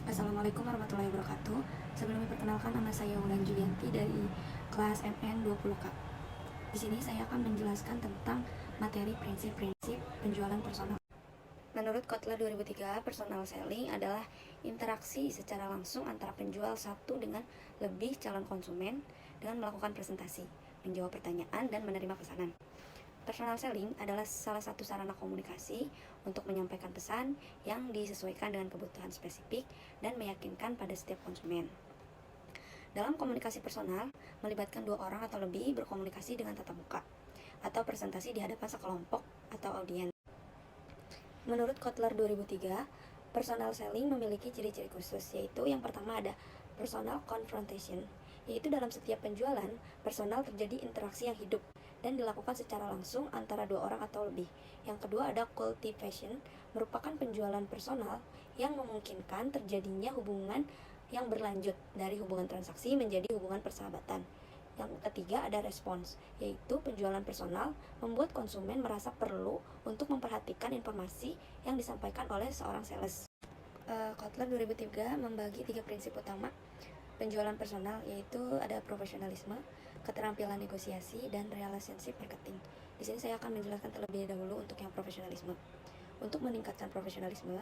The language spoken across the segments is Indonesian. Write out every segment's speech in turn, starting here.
Assalamualaikum warahmatullahi wabarakatuh. Sebelumnya perkenalkan, nama saya Wulan Julianti dari kelas MN 20K. Di sini saya akan menjelaskan tentang materi prinsip-prinsip penjualan personal. Menurut Kotler 2003, personal selling adalah interaksi secara langsung antara penjual satu dengan lebih calon konsumen dengan melakukan presentasi, menjawab pertanyaan, dan menerima pesanan. Personal selling adalah salah satu sarana komunikasi untuk menyampaikan pesan yang disesuaikan dengan kebutuhan spesifik dan meyakinkan pada setiap konsumen. Dalam komunikasi personal, melibatkan dua orang atau lebih berkomunikasi dengan tatap muka atau presentasi di hadapan sekelompok atau audiens. Menurut Kotler 2003, personal selling memiliki ciri-ciri khusus, yaitu yang pertama ada personal confrontation, yaitu dalam setiap penjualan, personal terjadi interaksi yang hidup dan dilakukan secara langsung antara dua orang atau lebih. Yang kedua ada cultivation, merupakan penjualan personal yang memungkinkan terjadinya hubungan yang berlanjut dari hubungan transaksi menjadi hubungan persahabatan. Yang ketiga ada response, yaitu penjualan personal membuat konsumen merasa perlu untuk memperhatikan informasi yang disampaikan oleh seorang sales. Kotler 2003 membagi 3 prinsip utama penjualan personal, yaitu ada profesionalisme, keterampilan negosiasi, dan relationship marketing. Di sini saya akan menjelaskan terlebih dahulu untuk yang profesionalisme. Untuk meningkatkan profesionalisme,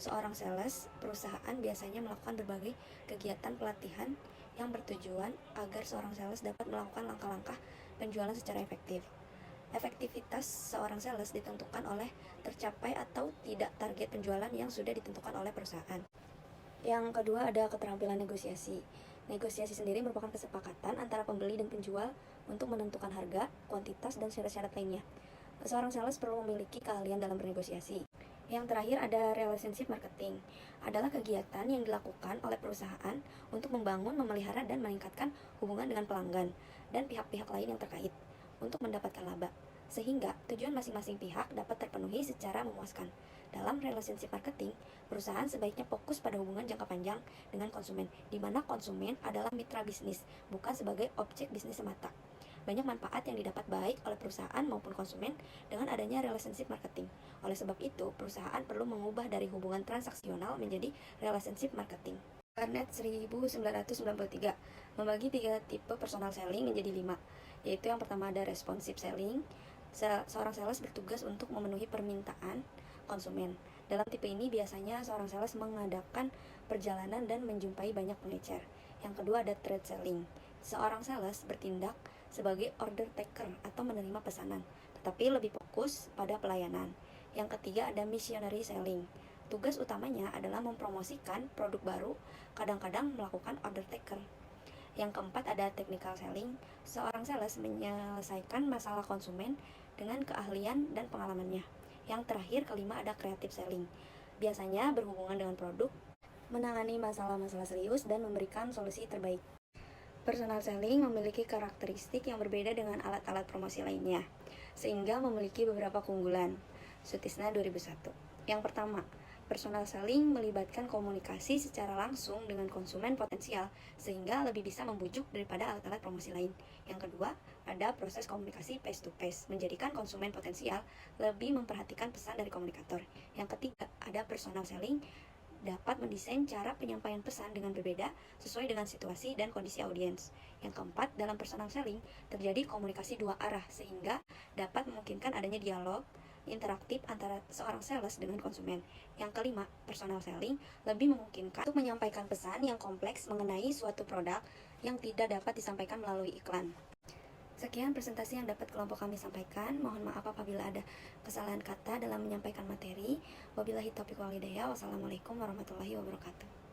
seorang sales perusahaan biasanya melakukan berbagai kegiatan pelatihan yang bertujuan agar seorang sales dapat melakukan langkah-langkah penjualan secara efektif. Efektivitas seorang sales ditentukan oleh tercapai atau tidak target penjualan yang sudah ditentukan oleh perusahaan. Yang kedua ada keterampilan negosiasi. Negosiasi sendiri merupakan kesepakatan antara pembeli dan penjual untuk menentukan harga, kuantitas, dan syarat-syarat lainnya. Seorang sales perlu memiliki keahlian dalam bernegosiasi. Yang terakhir ada relationship marketing. Adalah kegiatan yang dilakukan oleh perusahaan untuk membangun, memelihara, dan meningkatkan hubungan dengan pelanggan dan pihak-pihak lain yang terkait untuk mendapatkan laba, sehingga tujuan masing-masing pihak dapat terpenuhi secara memuaskan. Dalam relationship marketing, perusahaan sebaiknya fokus pada hubungan jangka panjang dengan konsumen, di mana konsumen adalah mitra bisnis, bukan sebagai objek bisnis semata. Banyak manfaat yang didapat baik oleh perusahaan maupun konsumen dengan adanya relationship marketing. Oleh sebab itu, perusahaan perlu mengubah dari hubungan transaksional menjadi relationship marketing. Barnett 1993 membagi 3 tipe personal selling menjadi 5, yaitu yang pertama ada responsive selling. Seorang sales bertugas untuk memenuhi permintaan konsumen. Dalam tipe ini biasanya seorang sales mengadakan perjalanan dan menjumpai banyak pengecer. Yang kedua ada trade selling. Seorang sales bertindak sebagai order taker atau menerima pesanan, tetapi lebih fokus pada pelayanan. Yang ketiga ada missionary selling. Tugas utamanya adalah mempromosikan produk baru, kadang-kadang melakukan order taker. Yang keempat ada technical selling. Seorang sales menyelesaikan masalah konsumen dengan keahlian dan pengalamannya. Yang terakhir kelima ada creative selling. Biasanya berhubungan dengan produk, menangani masalah-masalah serius, dan memberikan solusi terbaik. Personal selling memiliki karakteristik yang berbeda dengan alat-alat promosi lainnya, sehingga memiliki beberapa keunggulan. Sutisna 2001. Yang pertama, personal selling melibatkan komunikasi secara langsung dengan konsumen potensial, sehingga lebih bisa membujuk daripada alat-alat promosi lain. Yang kedua, ada proses komunikasi face to face, menjadikan konsumen potensial lebih memperhatikan pesan dari komunikator. Yang ketiga, ada personal selling dapat mendesain cara penyampaian pesan dengan berbeda sesuai dengan situasi dan kondisi audiens. Yang keempat, dalam personal selling terjadi komunikasi dua arah, sehingga dapat memungkinkan adanya dialog interaktif antara seorang sales dengan konsumen. Yang kelima, personal selling lebih memungkinkan untuk menyampaikan pesan yang kompleks mengenai suatu produk yang tidak dapat disampaikan melalui iklan. Sekian presentasi yang dapat kelompok kami sampaikan. Mohon maaf apabila ada kesalahan kata dalam menyampaikan materi. Wabillahi taufiq wal hidayah. Wassalamualaikum warahmatullahi wabarakatuh.